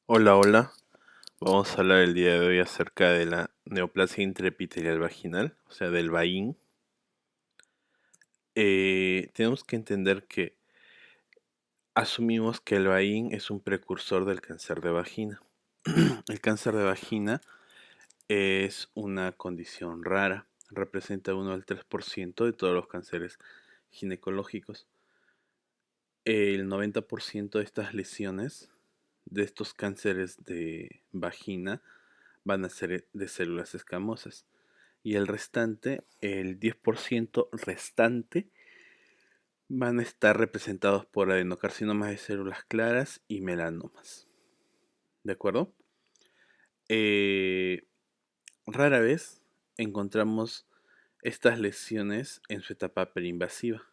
Hola, hola. Vamos a hablar el día de hoy acerca de la neoplasia intraepitelial vaginal, o sea, del VAIN. Tenemos que entender que asumimos que el VAIN es un precursor del cáncer de vagina. El cáncer de vagina es una condición rara, representa 1 al 3% de todos los cánceres ginecológicos. El 90% de estas lesiones, de estos cánceres de vagina, van a ser de células escamosas. Y el restante, el 10% restante, van a estar representados por adenocarcinomas de células claras y melanomas. ¿De acuerdo? Eh, Rara vez encontramos estas lesiones en su etapa preinvasiva.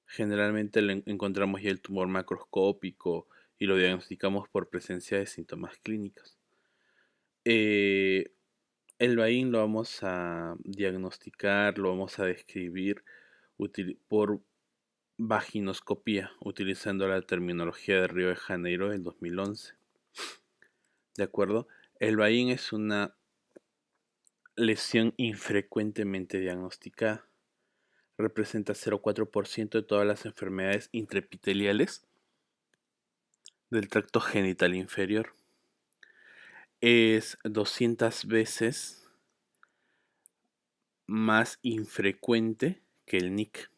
Generalmente encontramos ya el tumor macroscópico y lo diagnosticamos por presencia de síntomas clínicos. Eh, el VAIN lo vamos a diagnosticar, lo vamos a describir por vaginoscopía, utilizando la terminología de Río de Janeiro del 2011. ¿De acuerdo? El VAIN es una lesión infrecuentemente diagnosticada. Representa 0,4% de todas las enfermedades intraepiteliales del tracto genital inferior. Es 200 veces más infrecuente que el NIC.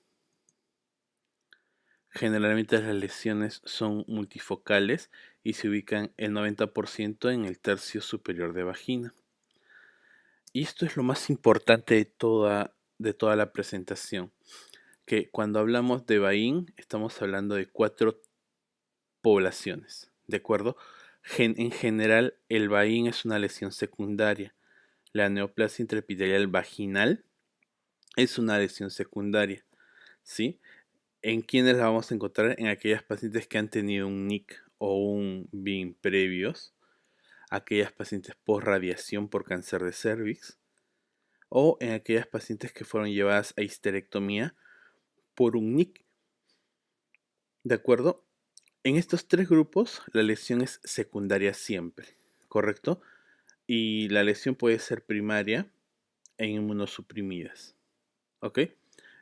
Generalmente las lesiones son multifocales y se ubican el 90% en el tercio superior de vagina. Y esto es lo más importante de toda la presentación, que cuando hablamos de VAIN estamos hablando de 4 poblaciones, ¿de acuerdo? En general, el VAIN es una lesión secundaria. La neoplasia intraepitelial vaginal es una lesión secundaria, ¿sí? ¿En quiénes la vamos a encontrar? En aquellas pacientes que han tenido un NIC o un BIM previos, aquellas pacientes post radiación por cáncer de cervix, o en aquellas pacientes que fueron llevadas a histerectomía por un NIC. ¿De acuerdo? En estos 3 grupos, la lesión es secundaria siempre, ¿correcto? Y la lesión puede ser primaria e inmunosuprimidas, ¿ok?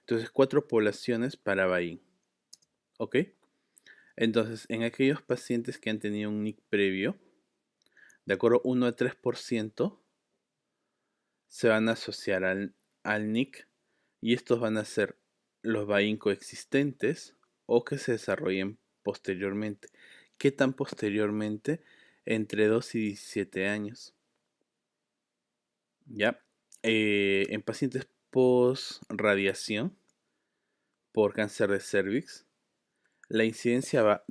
Entonces, 4 poblaciones para VAIN, ¿ok? Entonces, en aquellos pacientes que han tenido un NIC previo, de acuerdo, 1 a 3% se van a asociar al NIC y estos van a ser los VAIN coexistentes o que se desarrollen posteriormente. ¿Qué tan posteriormente? Entre 2 y 17 años. ¿Ya? En pacientes post radiación por cáncer de cervix, la incidencia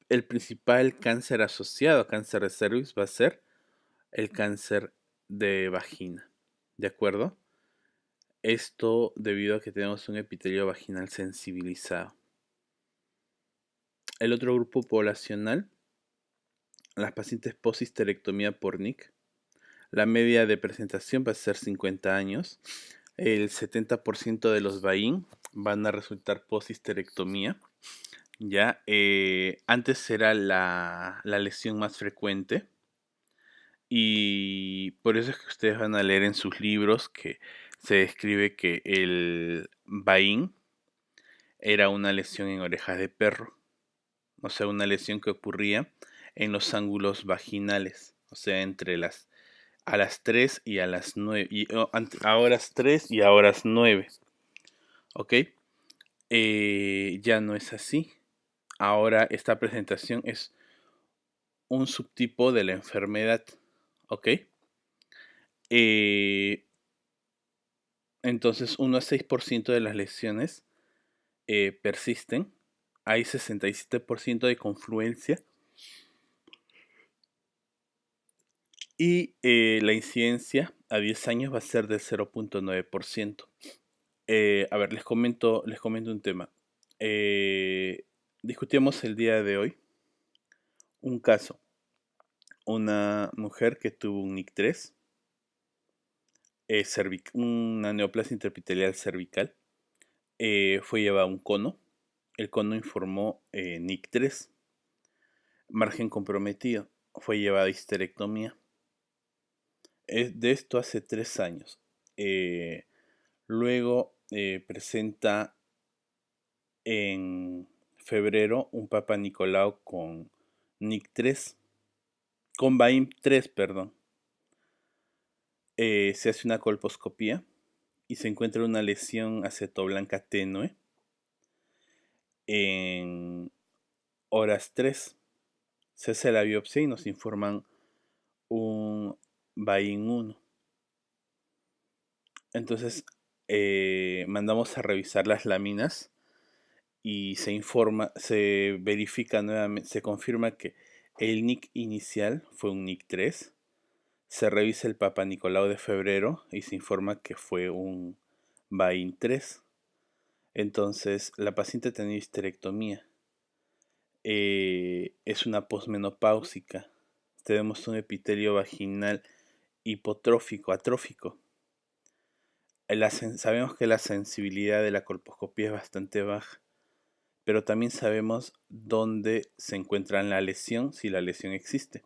el principal cáncer asociado a cáncer de cervix va a ser el cáncer de vagina. ¿De acuerdo? Esto debido a que tenemos un epitelio vaginal sensibilizado. El otro grupo poblacional, las pacientes post-histerectomía por NIC. La media de presentación va a ser 50 años. El 70% de los VAIN van a resultar post-histerectomía. Ya, antes era la lesión más frecuente y por eso es que ustedes van a leer en sus libros que se describe que el VAIN era una lesión en orejas de perro, o sea, una lesión que ocurría en los ángulos vaginales, o sea, a las 3 y a las 9, a horas 3 y a horas 9, ¿ok? Ya no es así. Ahora esta presentación es un subtipo de la enfermedad, ¿ok? Eh, entonces, 1 a 6% de las lesiones persisten. Hay 67% de confluencia y la incidencia a 10 años va a ser del 0,9%. A ver, les comento un tema. Eh, Discutíamos el día de hoy un caso. Una mujer que tuvo un NIC3, una neoplasia intraepitelial cervical, fue llevada a un cono. El cono informó NIC3. Margen comprometido. Fue llevada a histerectomía. De esto hace 3 años. Luego presenta en febrero un Papa Nicolau con NIC3, con BAIM3, perdón. Se hace una colposcopía y se encuentra una lesión acetoblanca tenue en horas 3. Se hace la biopsia y nos informan un BAIN1. Entonces mandamos a revisar las láminas y se verifica nuevamente, se confirma que el NIC inicial fue un NIC3. Se revisa el Papa Nicolau de febrero y se informa que fue un BAIN3. Entonces, la paciente tenía histerectomía. Es una posmenopáusica. Tenemos un epitelio vaginal hipotrófico, atrófico. Sabemos que la sensibilidad de la colposcopía es bastante baja, pero también sabemos dónde se encuentra la lesión, si la lesión existe.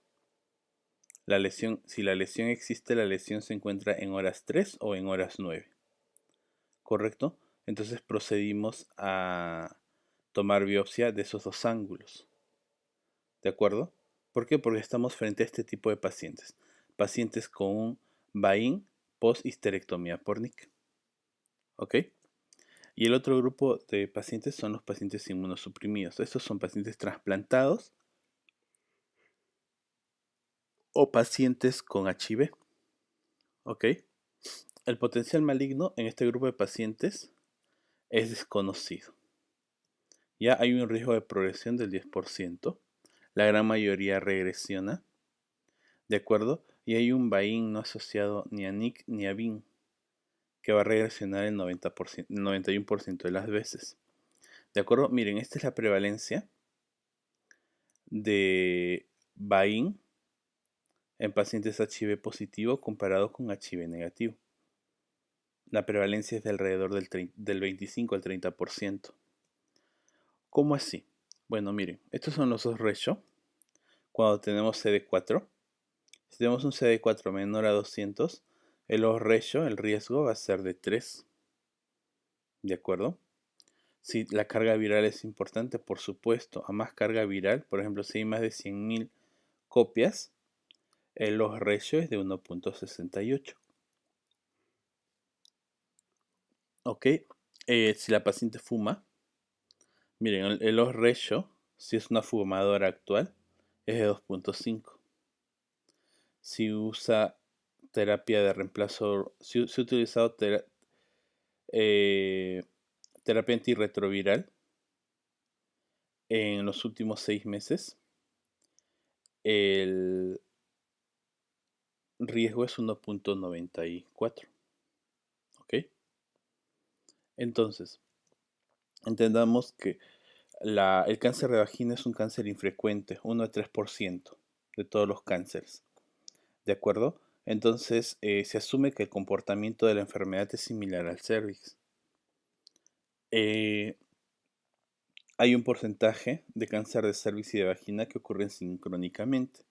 Si la lesión existe, la lesión se encuentra en horas 3 o en horas 9. ¿Correcto? Entonces procedimos a tomar biopsia de esos dos ángulos. ¿De acuerdo? ¿Por qué? Porque estamos frente a este tipo de pacientes. Pacientes con un BAIN post-histerectomía por NIC. ¿Ok? Y el otro grupo de pacientes son los pacientes inmunosuprimidos. Estos son pacientes trasplantados o pacientes con HIV. ¿Ok? El potencial maligno en este grupo de pacientes es desconocido. Ya hay un riesgo de progresión del 10%. La gran mayoría regresiona. ¿De acuerdo? Y hay un BAIN no asociado ni a NIC ni a BIN, que va a regresionar el 90%, el 91% de las veces. ¿De acuerdo? Miren, esta es la prevalencia de BAIN en pacientes HIV positivo comparado con HIV negativo. La prevalencia es de alrededor del 25 al 30%. ¿Cómo así? Bueno, miren, estos son los dos ratios cuando tenemos CD4. Si tenemos un CD4 menor a 200, el odds ratio, el riesgo, va a ser de 3. ¿De acuerdo? Si la carga viral es importante, por supuesto, a más carga viral, por ejemplo, si hay más de 100.000 copias, el odds ratio es de 1.68. Ok, si la paciente fuma, miren, el odds ratio, si es una fumadora actual, es de 2.5. Si usa terapia de reemplazo, si ha utilizado terapia antirretroviral en los últimos 6 meses, el riesgo es 1.94. ¿Ok? Entonces, entendamos que el cáncer de vagina es un cáncer infrecuente, 1 a 3% de todos los cánceres. ¿De acuerdo? Entonces, se asume que el comportamiento de la enfermedad es similar al cervix. Hay un porcentaje de cáncer de cervix y de vagina que ocurren sincrónicamente.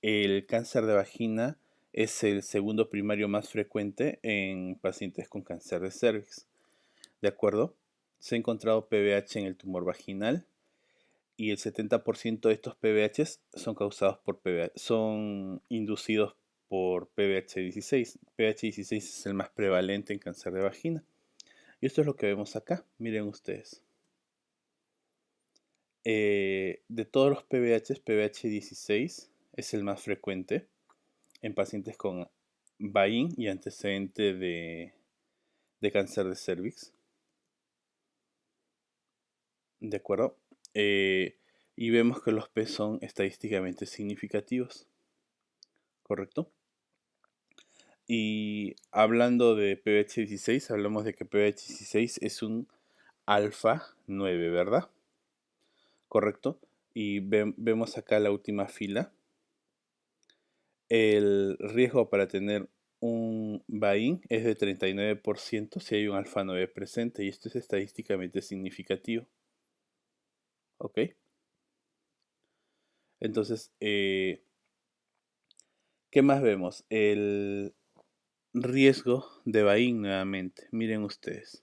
El cáncer de vagina es el segundo primario más frecuente en pacientes con cáncer de cervix. ¿De acuerdo? Se ha encontrado PBH en el tumor vaginal y el 70% de estos PBHs son causados por son inducidos por PBH16. PBH16 es el más prevalente en cáncer de vagina. Y esto es lo que vemos acá. Miren ustedes. De todos los PBHs, PBH16 es el más frecuente en pacientes con BAIN y antecedente de cáncer de cervix. ¿De acuerdo? Y vemos que los P son estadísticamente significativos. ¿Correcto? Y hablando de PBH16, hablamos de que PBH16 es un alfa 9, ¿verdad? ¿Correcto? Y vemos acá la última fila. El riesgo para tener un BAIN es de 39% si hay un alfa 9 presente y esto es estadísticamente significativo. ¿Ok? Entonces, ¿qué más vemos? El riesgo de Bain nuevamente. Miren ustedes.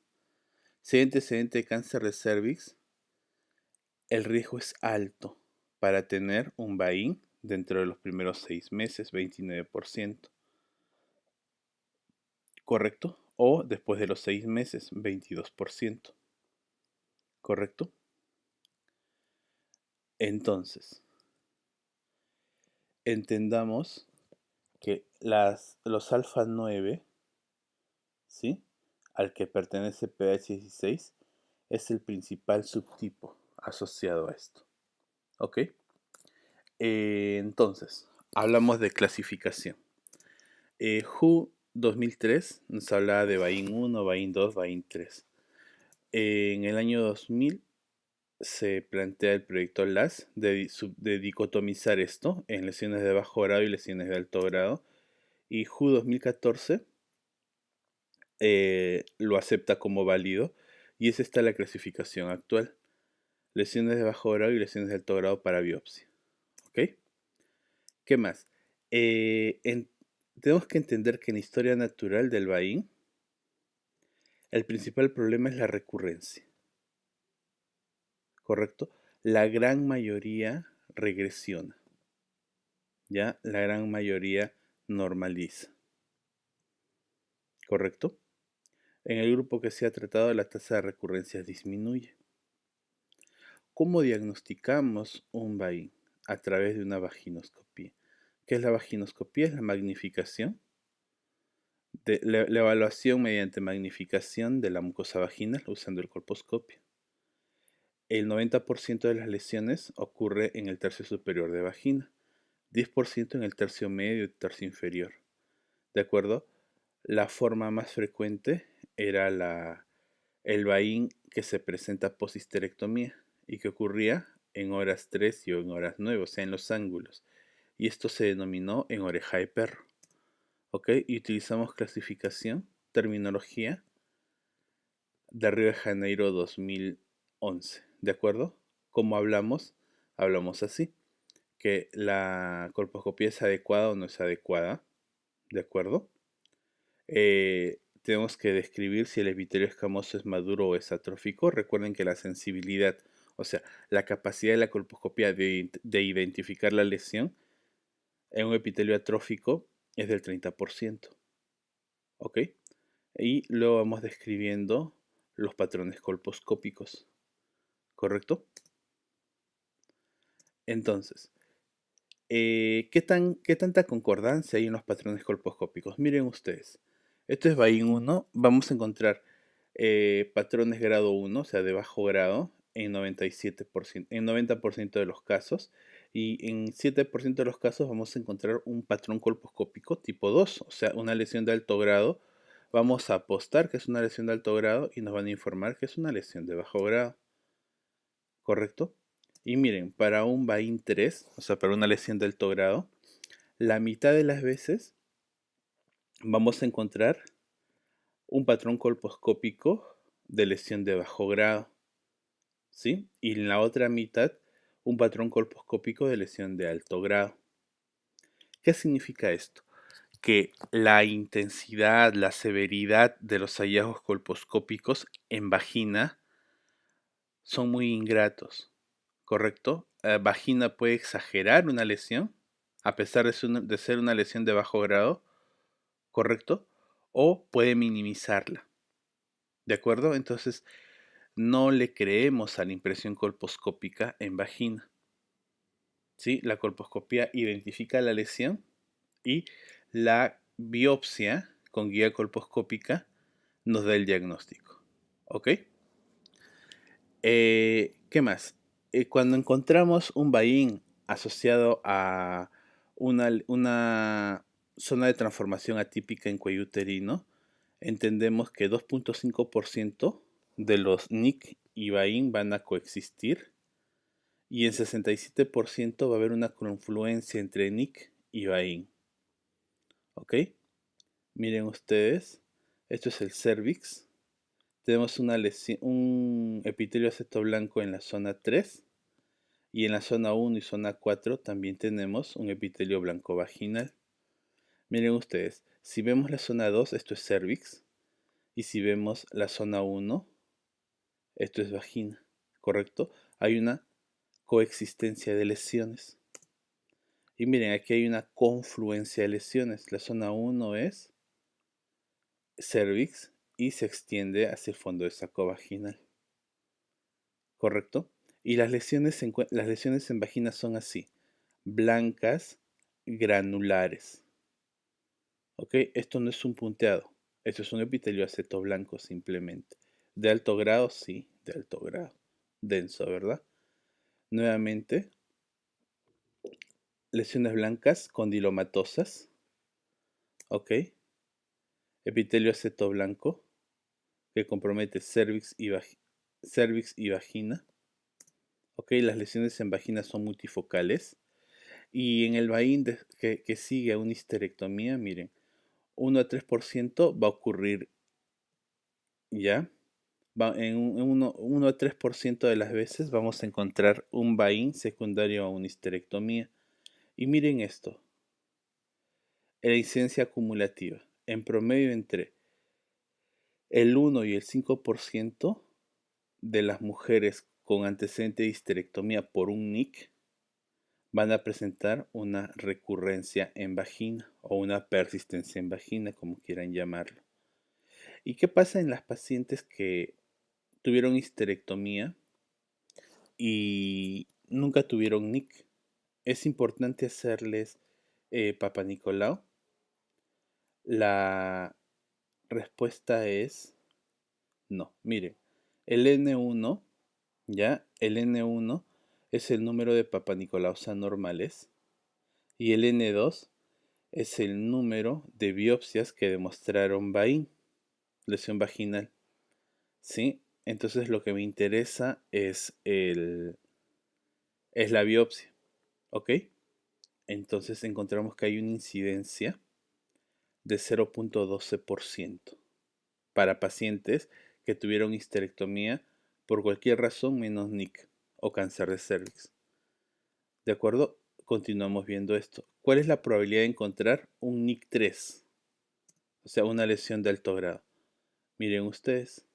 Si hay antecedente de cáncer de cervix, el riesgo es alto para tener un Bain dentro de los primeros 6 meses, 29%. ¿Correcto? O después de los 6 meses, 22%. ¿Correcto? Entonces, entendamos que los alfa 9, ¿sí? Al que pertenece PH16, es el principal subtipo asociado a esto. ¿Ok? Entonces, hablamos de clasificación. WHO 2003 nos hablaba de Bain 1, Bain 2, Bain 3. En el año 2000 se plantea el proyecto LAS de dicotomizar esto en lesiones de bajo grado y lesiones de alto grado. Y WHO 2014 lo acepta como válido y es esta la clasificación actual. Lesiones de bajo grado y lesiones de alto grado para biopsia. ¿Ok? ¿Qué más? Tenemos que entender que en la historia natural del Bain, el principal problema es la recurrencia. ¿Correcto? La gran mayoría regresiona. ¿Ya? La gran mayoría normaliza. ¿Correcto? En el grupo que se ha tratado, la tasa de recurrencia disminuye. ¿Cómo diagnosticamos un Bain? A través de una vaginoscopía. ¿Qué es la vaginoscopía? Es la magnificación, la evaluación mediante magnificación de la mucosa vaginal usando el colposcopio. El 90% de las lesiones ocurre en el tercio superior de vagina, 10% en el tercio medio y tercio inferior. ¿De acuerdo? La forma más frecuente era el Bain que se presenta post histerectomía y que ocurría en horas 3 y en horas 9, o sea, en los ángulos. Y esto se denominó en oreja de perro. ¿Ok? Y utilizamos clasificación, terminología de Río de Janeiro 2011. ¿De acuerdo? Como hablamos así, que la colposcopía es adecuada o no es adecuada. ¿De acuerdo? Tenemos que describir si el epitelio escamoso es maduro o es atrófico. Recuerden que la sensibilidad, o sea, la capacidad de la colposcopía de identificar la lesión en un epitelio atrófico es del 30%. ¿Ok? Y luego vamos describiendo los patrones colposcópicos. ¿Correcto? Entonces, ¿qué tanta concordancia hay en los patrones colposcópicos? Miren ustedes. Esto es Bain 1. Vamos a encontrar patrones grado 1, o sea, de bajo grado, en 97%, en 90% de los casos. Y en 7% de los casos vamos a encontrar un patrón colposcópico tipo 2, o sea, una lesión de alto grado. Vamos a apostar que es una lesión de alto grado y nos van a informar que es una lesión de bajo grado. ¿Correcto? Y miren, para un Bain 3, o sea, para una lesión de alto grado, la mitad de las veces vamos a encontrar un patrón colposcópico de lesión de bajo grado, ¿sí? Y en la otra mitad, un patrón colposcópico de lesión de alto grado. ¿Qué significa esto? Que la intensidad, la severidad de los hallazgos colposcópicos en vagina son muy ingratos, ¿correcto? Vagina puede exagerar una lesión, a pesar de ser una lesión de bajo grado, ¿correcto? O puede minimizarla, ¿de acuerdo? Entonces, no le creemos a la impresión colposcópica en vagina, ¿sí? La colposcopía identifica la lesión y la biopsia con guía colposcópica nos da el diagnóstico, ¿ok? ¿Qué más? Cuando encontramos un Bain asociado a una zona de transformación atípica en cuello uterino, entendemos que 2.5% de los NIC y Bain van a coexistir y en 67% va a haber una confluencia entre NIC y Bain. ¿Ok? Miren ustedes, esto es el cervix. Tenemos un epitelio aceto blanco en la zona 3 Y en la zona 1 y zona 4 también tenemos un epitelio blanco vaginal. Miren ustedes, si vemos la zona 2, esto es cervix. Y si vemos la zona 1, esto es vagina, ¿correcto? Hay una coexistencia de lesiones. Y miren, aquí hay una confluencia de lesiones. La zona 1 es cervix y se extiende hacia el fondo de saco vaginal, ¿correcto? Y las lesiones en vagina son así, blancas, granulares. ¿Ok? Esto no es un punteado, esto es un epitelio aceto blanco simplemente. De alto grado, sí, de alto grado. Denso, ¿verdad? Nuevamente, lesiones blancas condilomatosas, ¿ok? Epitelio aceto blanco que compromete cervix y vagina, ¿ok? Las lesiones en vagina son multifocales. Y en el VAIN que sigue a una histerectomía, miren, 1 a 3% va a ocurrir ya. En 1 a 3% de las veces vamos a encontrar un VAIN secundario a una histerectomía. Y miren esto, la incidencia acumulativa, en promedio entre el 1 y el 5% de las mujeres con antecedente de histerectomía por un NIC van a presentar una recurrencia en vagina o una persistencia en vagina, como quieran llamarlo. ¿Y qué pasa en las pacientes que tuvieron histerectomía y nunca tuvieron NIC? Es importante hacerles Papa Nicolau. La respuesta es no. Miren, el N1, ¿ya? El N1 es el número de Papa Nicolaus anormales y el N2 es el número de biopsias que demostraron VAIN, lesión vaginal. ¿Sí? Entonces lo que me interesa es la biopsia. ¿Ok? Entonces encontramos que hay una incidencia de 0.12% para pacientes que tuvieron histerectomía por cualquier razón menos NIC o cáncer de cervix. ¿De acuerdo? Continuamos viendo esto. ¿Cuál es la probabilidad de encontrar un NIC3? O sea, una lesión de alto grado. Miren ustedes.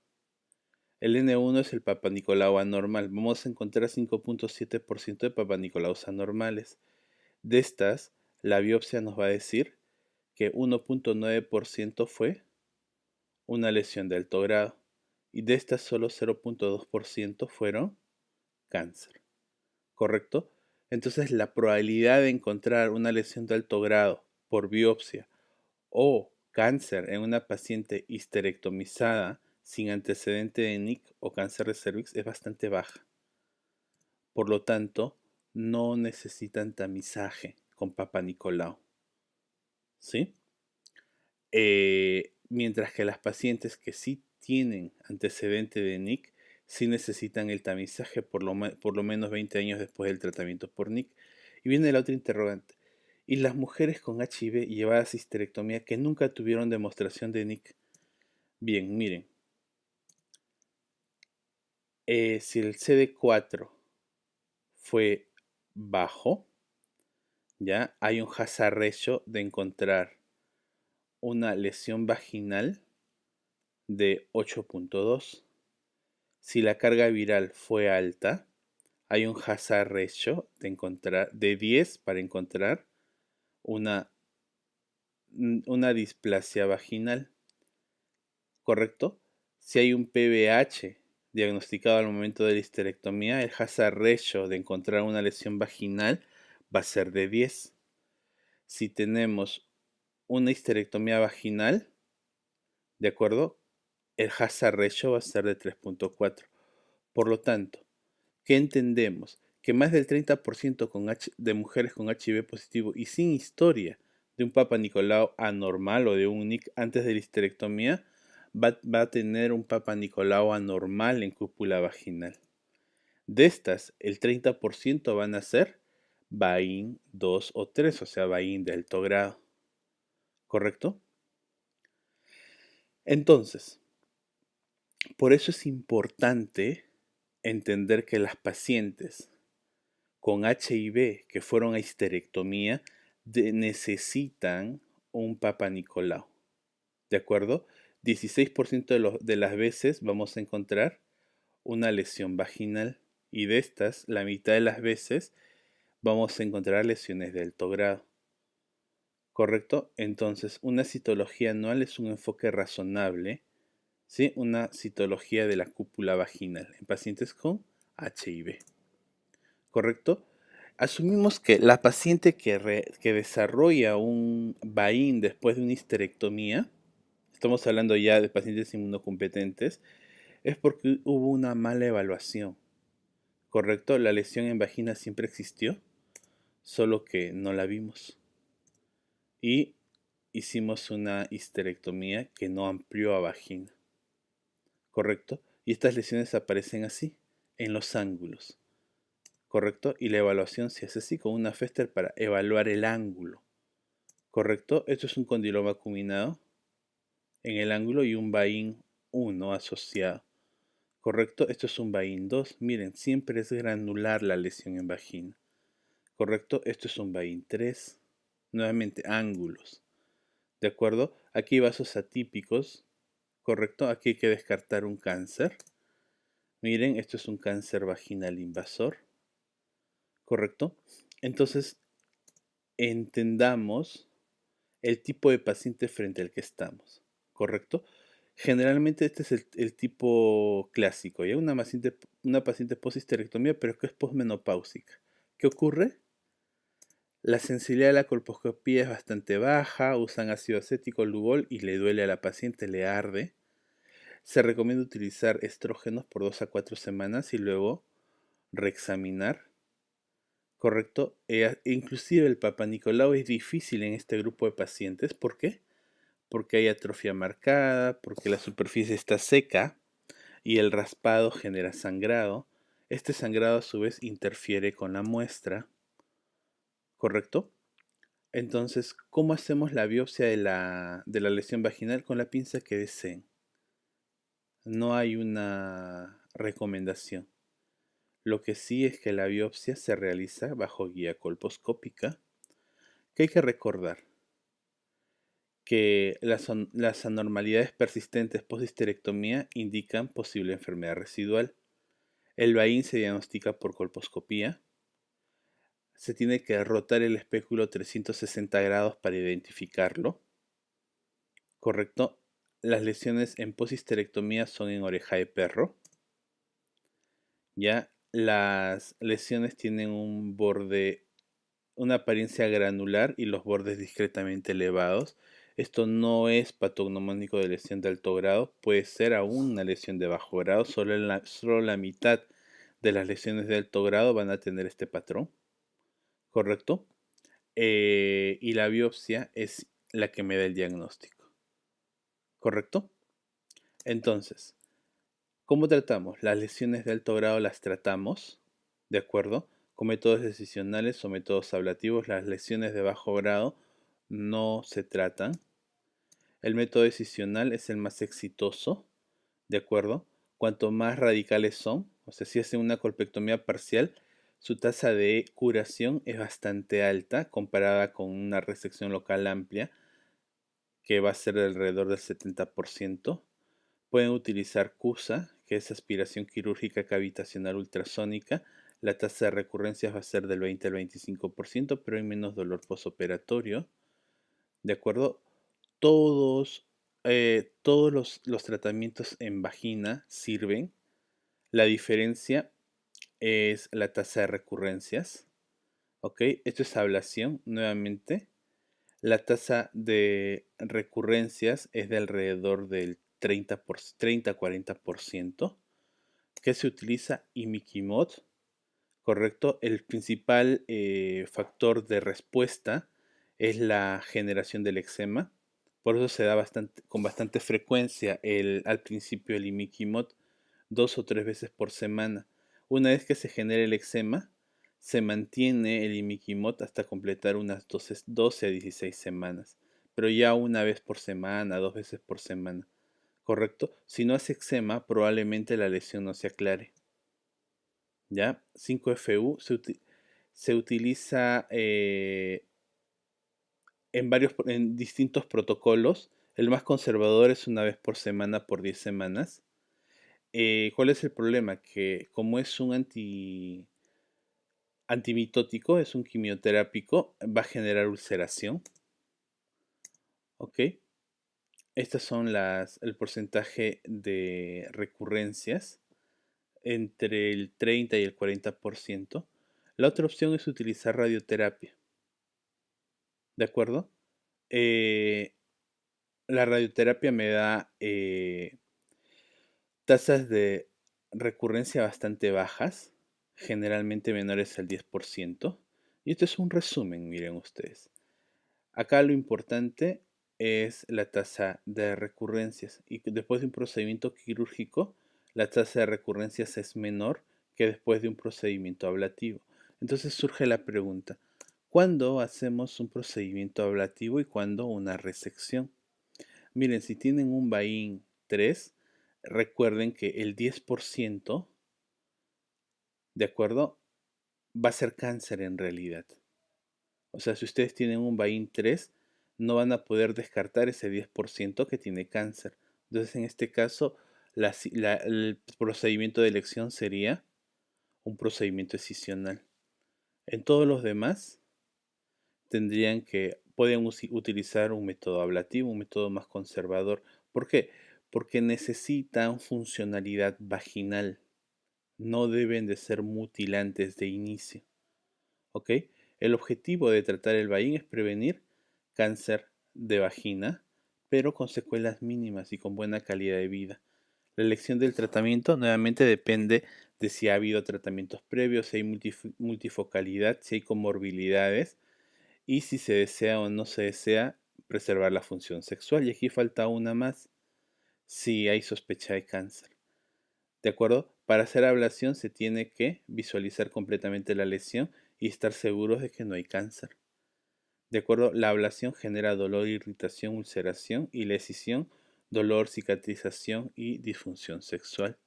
El N1 es el Papa Nicolau anormal. Vamos a encontrar 5.7% de Papa Nicolaus anormales. De estas, la biopsia nos va a decir que 1.9% fue una lesión de alto grado. Y de estas solo 0.2% fueron cáncer. ¿Correcto? Entonces la probabilidad de encontrar una lesión de alto grado por biopsia o cáncer en una paciente histerectomizada sin antecedente de NIC o cáncer de cervix es bastante baja. Por lo tanto, no necesitan tamizaje con Papa Nicolau. ¿Sí? Mientras que las pacientes que sí tienen antecedente de NIC sí necesitan el tamizaje por lo menos 20 años después del tratamiento por NIC. Y viene la otra interrogante. ¿Y las mujeres con HIV llevadas a histerectomía que nunca tuvieron demostración de NIC? Bien, miren. Si el CD4 fue bajo, ya hay un hazard ratio de encontrar una lesión vaginal de 8.2. Si la carga viral fue alta, hay un hazard ratio de 10 para encontrar una, una displasia vaginal, ¿correcto? Si hay un PBH diagnosticado al momento de la histerectomía, el hazard ratio de encontrar una lesión vaginal va a ser de 10. Si tenemos una histerectomía vaginal, ¿de acuerdo? El hazard ratio va a ser de 3.4. Por lo tanto, ¿qué entendemos? Que más del 30% de mujeres con HIV positivo y sin historia de un Papa Nicolau anormal o de un NIC antes de la histerectomía va a tener un Papa Nicolau anormal en cúpula vaginal. De estas, el 30% van a ser VAIN 2 o 3, o sea, VAIN de alto grado. ¿Correcto? Entonces, por eso es importante entender que las pacientes con HIV que fueron a histerectomía necesitan un Papa Nicolau. ¿De acuerdo? 16% de las veces vamos a encontrar una lesión vaginal y de estas, la mitad de las veces vamos a encontrar lesiones de alto grado. ¿Correcto? Entonces, una citología anual es un enfoque razonable, ¿sí? Una citología de la cúpula vaginal en pacientes con HIV. ¿Correcto? Asumimos que la paciente que desarrolla un VAIN después de una histerectomía, estamos hablando ya de pacientes inmunocompetentes, es porque hubo una mala evaluación. ¿Correcto? La lesión en vagina siempre existió, solo que no la vimos. Y hicimos una histerectomía que no amplió a vagina. ¿Correcto? Y estas lesiones aparecen así, en los ángulos. ¿Correcto? Y la evaluación se hace así, con una Fester para evaluar el ángulo. ¿Correcto? Esto es un condiloma acuminado en el ángulo y un VAIN 1 asociado. ¿Correcto? Esto es un VAIN 2. Miren, siempre es granular la lesión en vagina. ¿Correcto? Esto es un VAIN 3. Nuevamente, ángulos. ¿De acuerdo? Aquí hay vasos atípicos. ¿Correcto? Aquí hay que descartar un cáncer. Miren, esto es un cáncer vaginal invasor. ¿Correcto? Entonces, entendamos el tipo de paciente frente al que estamos. ¿Correcto? Generalmente este es el tipo clásico, ¿ya? Una paciente post-histerectomía, pero que es posmenopáusica. ¿Qué ocurre? La sensibilidad de la colposcopía es bastante baja, usan ácido acético, Lugol y le duele a la paciente, le arde. Se recomienda utilizar estrógenos por 2 a 4 semanas y luego reexaminar. ¿Correcto? Inclusive el Papa Nicolau es difícil en este grupo de pacientes. ¿Por qué? Porque hay atrofia marcada, porque la superficie está seca y el raspado genera sangrado. Este sangrado a su vez interfiere con la muestra, ¿correcto? Entonces, ¿cómo hacemos la biopsia de la lesión vaginal? Con la pinza que deseen. No hay una recomendación. Lo que sí es que la biopsia se realiza bajo guía colposcópica, que hay que recordar que las anormalidades persistentes post-histerectomía indican posible enfermedad residual. El VAIN se diagnostica por colposcopía. Se tiene que rotar el espéculo 360 grados para identificarlo. ¿Correcto? Las lesiones en post-histerectomía son en oreja de perro. Ya las lesiones tienen un borde, una apariencia granular y los bordes discretamente elevados. Esto no es patognomónico de lesión de alto grado, puede ser aún una lesión de bajo grado, solo la mitad de las lesiones de alto grado van a tener este patrón, ¿correcto? Y la biopsia es la que me da el diagnóstico, ¿correcto? Entonces, ¿cómo tratamos? Las lesiones de alto grado las tratamos, ¿de acuerdo? Con métodos decisionales o métodos ablativos. Las lesiones de bajo grado no se tratan. El método decisional es el más exitoso, ¿de acuerdo? Cuanto más radicales son, o sea, si hacen una colpectomía parcial, su tasa de curación es bastante alta comparada con una resección local amplia, que va a ser de alrededor del 70%. Pueden utilizar CUSA, que es aspiración quirúrgica cavitacional ultrasónica. La tasa de recurrencias va a ser del 20 al 25%, pero hay menos dolor posoperatorio. ¿De acuerdo? Todos los tratamientos en vagina sirven. La diferencia es la tasa de recurrencias. ¿Ok? Esto es ablación nuevamente. La tasa de recurrencias es de alrededor del 30-40%. ¿Qué se utiliza? Imiquimod, ¿correcto? El principal factor de respuesta es la generación del eczema. Por eso se da con bastante frecuencia al principio el imiquimod 2 o 3 veces por semana. Una vez que se genera el eczema, se mantiene el imiquimod hasta completar unas 12 a 16 semanas. Pero ya una vez por semana, 2 veces por semana. ¿Correcto? Si no hace eczema, probablemente la lesión no se aclare. ¿Ya? 5FU se utiliza en distintos protocolos. El más conservador es una vez por semana por 10 semanas. ¿Cuál es el problema? Que como es un antimitótico, es un quimioterápico, va a generar ulceración. ¿Ok? Estas son el porcentaje de recurrencias entre el 30 y el 40%. La otra opción es utilizar radioterapia. ¿De acuerdo? Eh, la radioterapia me da tasas de recurrencia bastante bajas, generalmente menores al 10%. Y esto es un resumen, miren ustedes. Acá lo importante es la tasa de recurrencias y después de un procedimiento quirúrgico, la tasa de recurrencias es menor que después de un procedimiento ablativo. Entonces surge la pregunta, ¿cuándo hacemos un procedimiento ablativo y cuándo una resección? Miren, si tienen un Bain 3, recuerden que el 10%, ¿de acuerdo? Va a ser cáncer en realidad. O sea, si ustedes tienen un Bain 3, no van a poder descartar ese 10% que tiene cáncer. Entonces, en este caso, el procedimiento de elección sería un procedimiento excisional. En todos los demás, pueden utilizar un método ablativo, un método más conservador. ¿Por qué? Porque necesitan funcionalidad vaginal. No deben de ser mutilantes de inicio. ¿Ok? El objetivo de tratar el Bain es prevenir cáncer de vagina, pero con secuelas mínimas y con buena calidad de vida. La elección del tratamiento nuevamente depende de si ha habido tratamientos previos, si hay multifocalidad, si hay comorbilidades y si se desea o no se desea preservar la función sexual. Y aquí falta una más, si hay sospecha de cáncer. ¿De acuerdo? Para hacer ablación se tiene que visualizar completamente la lesión y estar seguros de que no hay cáncer. ¿De acuerdo? La ablación genera dolor, irritación, ulceración y la escisión, dolor, cicatrización y disfunción sexual.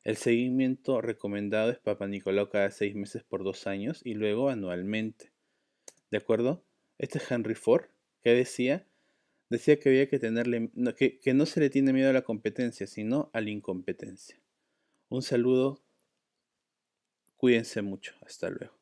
El seguimiento recomendado es Papa Nicolau cada 6 meses por 2 años y luego anualmente. ¿De acuerdo? Este es Henry Ford, que decía que había que tenerle, que no se le tiene miedo a la competencia, sino a la incompetencia. Un saludo, cuídense mucho, hasta luego.